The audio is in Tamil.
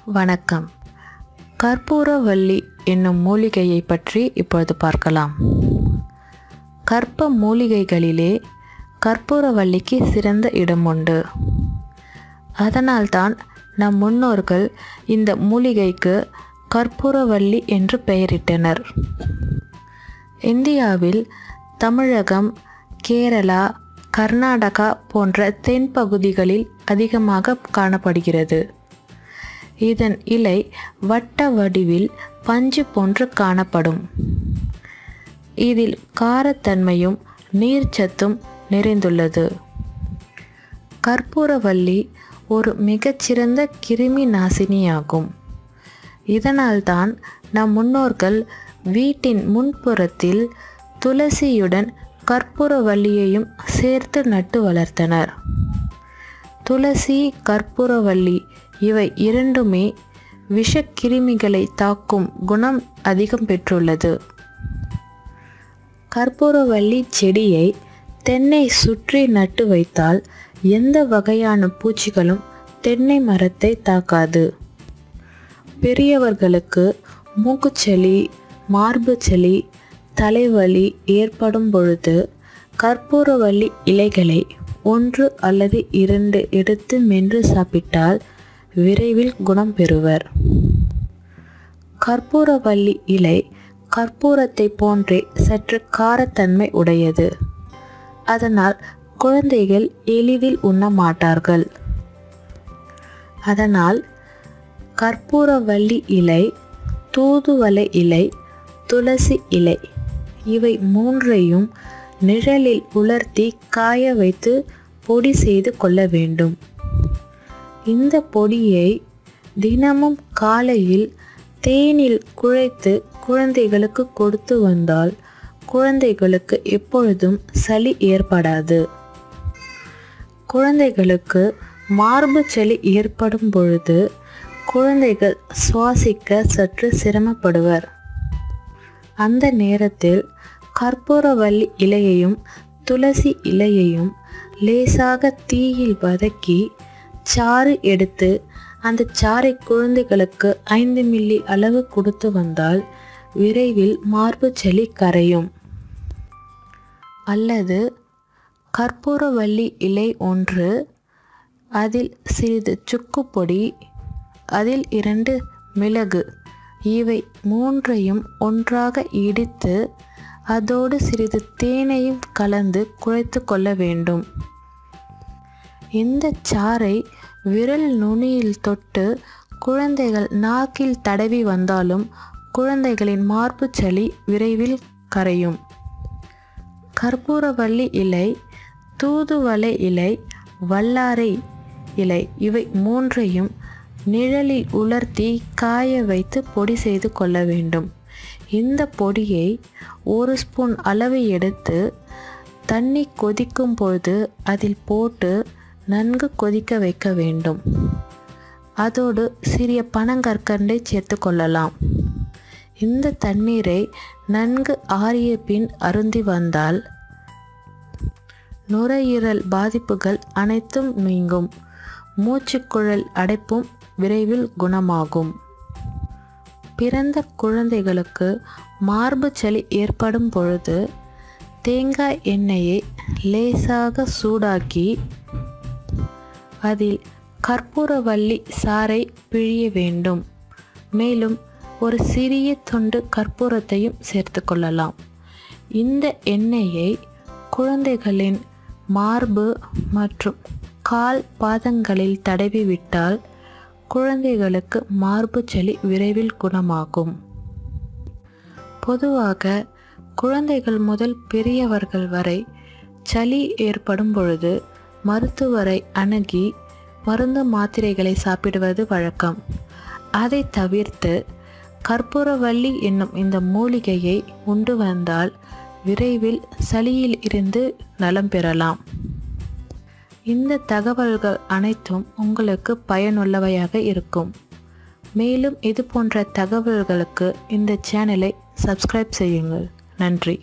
வணக்கம். கற்பூரவள்ளி என்னும் மூலிகையை பற்றி இப்பொழுது பார்க்கலாம். கற்ப மூலிகைகளிலே கற்பூரவள்ளிக்கு சிறந்த இடம் உண்டு. அதனால்தான் நம் முன்னோர்கள் இந்த மூலிகைக்கு கற்பூரவள்ளி என்று பெயரிட்டனர். இந்தியாவில் தமிழகம், கேரளா, கர்நாடகா போன்ற தென்பகுதிகளில் அதிகமாக காணப்படுகிறது. இதன் இலை வட்ட வடிவில் பஞ்சு போன்று காணப்படும். இதில் காரத்தன்மையும் நீர்ச்சத்தும் நிறைந்துள்ளது. கற்பூரவள்ளி ஒரு மிகச்சிறந்த கிருமி நாசினியாகும். இதனால்தான் நம் முன்னோர்கள் வீட்டின் முன்புறத்தில் துளசியுடன் கற்பூரவள்ளியையும் சேர்த்து நட்டு வளர்த்தனர். துளசி, கற்பூரவள்ளி இவை இரண்டுமே விஷக்கிருமிகளை தாக்கும் குணம் அதிகம் பெற்றுள்ளது. கற்பூரவள்ளி செடியை தென்னை சுற்றி நட்டு வைத்தால் எந்த வகையான பூச்சிகளும் தென்னை மரத்தை தாக்காது. பெரியவர்களுக்கு மூக்குச்சளி, மார்பு சளி, தலைவலி ஏற்படும் பொழுது கற்பூரவள்ளி இலைகளை 1 அல்லது 2 எடுத்து மென்று சாப்பிட்டால் விரைவில் குணம் பெறுவர். கற்பூரவள்ளி இலை கற்பூரத்தை போன்றே சற்று காரத்தன்மை உடையது. அதனால் குழந்தைகள் எளிதில் உண்ண மாட்டார்கள். அதனால் கற்பூரவள்ளி இலை, தூதுவளை இலை, துளசி இலை இவை மூன்றையும் நிழலில் உலர்த்தி காய வைத்து பொடி செய்து கொள்ள வேண்டும். இந்த பொடியை தினமும் காலையில் தேனில் குழைத்து குழந்தைகளுக்கு கொடுத்து வந்தால் குழந்தைகளுக்கு எப்பொழுதும் சளி ஏற்படாது. குழந்தைகளுக்கு மார்பு சளி ஏற்படும் பொழுது குழந்தைகள் சுவாசிக்க சற்று சிரமப்படுவர். அந்த நேரத்தில் கற்பூரவள்ளி இலையையும் துளசி இலையையும் லேசாக தீயில் வதக்கி சாறு எடுத்து அந்த சாறை குழந்தைகளுக்கு 5 மில்லி அளவு கொடுத்து வந்தால் விரைவில் மார்பு சளி கரையும். அல்லது கற்பூரவள்ளி இலை 1, அதில் சிறிது சுக்கு பொடி, அதில் 2 மிளகு இவை மூன்றையும் ஒன்றாக இடித்து அதோடு சிறிது தேனையும் கலந்து குழைத்து கொள்ள வேண்டும். இந்த சாறை விரல் நுனியில் தொட்டு குழந்தைகள் நாக்கில் தடவி வந்தாலும் குழந்தைகளின் மார்பு சளி விரைவில் கரையும். கற்பூரவள்ளி இலை, தூதுவளை இலை, வல்லாரை இலை இவை மூன்றையும் நிழலில் உலர்த்தி காய வைத்து பொடி செய்து கொள்ள வேண்டும். இந்த பொடியை 1 ஸ்பூன் அளவு எடுத்து தண்ணி கொதிக்கும் பொழுது அதில் போட்டு நன்கு கொதிக்க வைக்க வேண்டும். அதோடு சிறிய பனங்கற்கண்டை சேர்த்து கொள்ளலாம். இந்த தண்ணீரை நன்கு ஆறிய பின் அருந்தி வந்தால் நுரையீரல் பாதிப்புகள் அனைத்தும் நீங்கும். மூச்சுக்குழல் அடைப்பும் விரைவில் குணமாகும். பிறந்த குழந்தைகளுக்கு மார்பு சளி ஏற்படும் பொழுது தேங்காய் எண்ணெயை லேசாக சூடாக்கி அதில் கற்பூரவள்ளி சாறை பிழிய வேண்டும். மேலும் ஒரு சிறிய துண்டு கற்பூரத்தையும் சேர்த்து கொள்ளலாம். இந்த எண்ணெயை குழந்தைகளின் மார்பு மற்றும் கால் பாதங்களில் தடவி விட்டால் குழந்தைகளுக்கு மார்பு சளி விரைவில் குணமாகும். பொதுவாக குழந்தைகள் முதல் பெரியவர்கள் வரை சளி ஏற்படும் பொழுது மருத்துவரை அணுகி மருந்து மாத்திரைகளை சாப்பிடுவது வழக்கம். அதை தவிர்த்து கற்பூரவள்ளி என்னும் இந்த மூலிகையை உண்டு வந்தால் விரைவில் சளியில் இருந்து நலம் பெறலாம். இந்த தகவல்கள் அனைத்தும் உங்களுக்கு பயனுள்ளவையாக இருக்கும். மேலும் இது போன்ற தகவல்களுக்கு இந்த சேனலை சப்ஸ்கிரைப் செய்யுங்கள். நன்றி.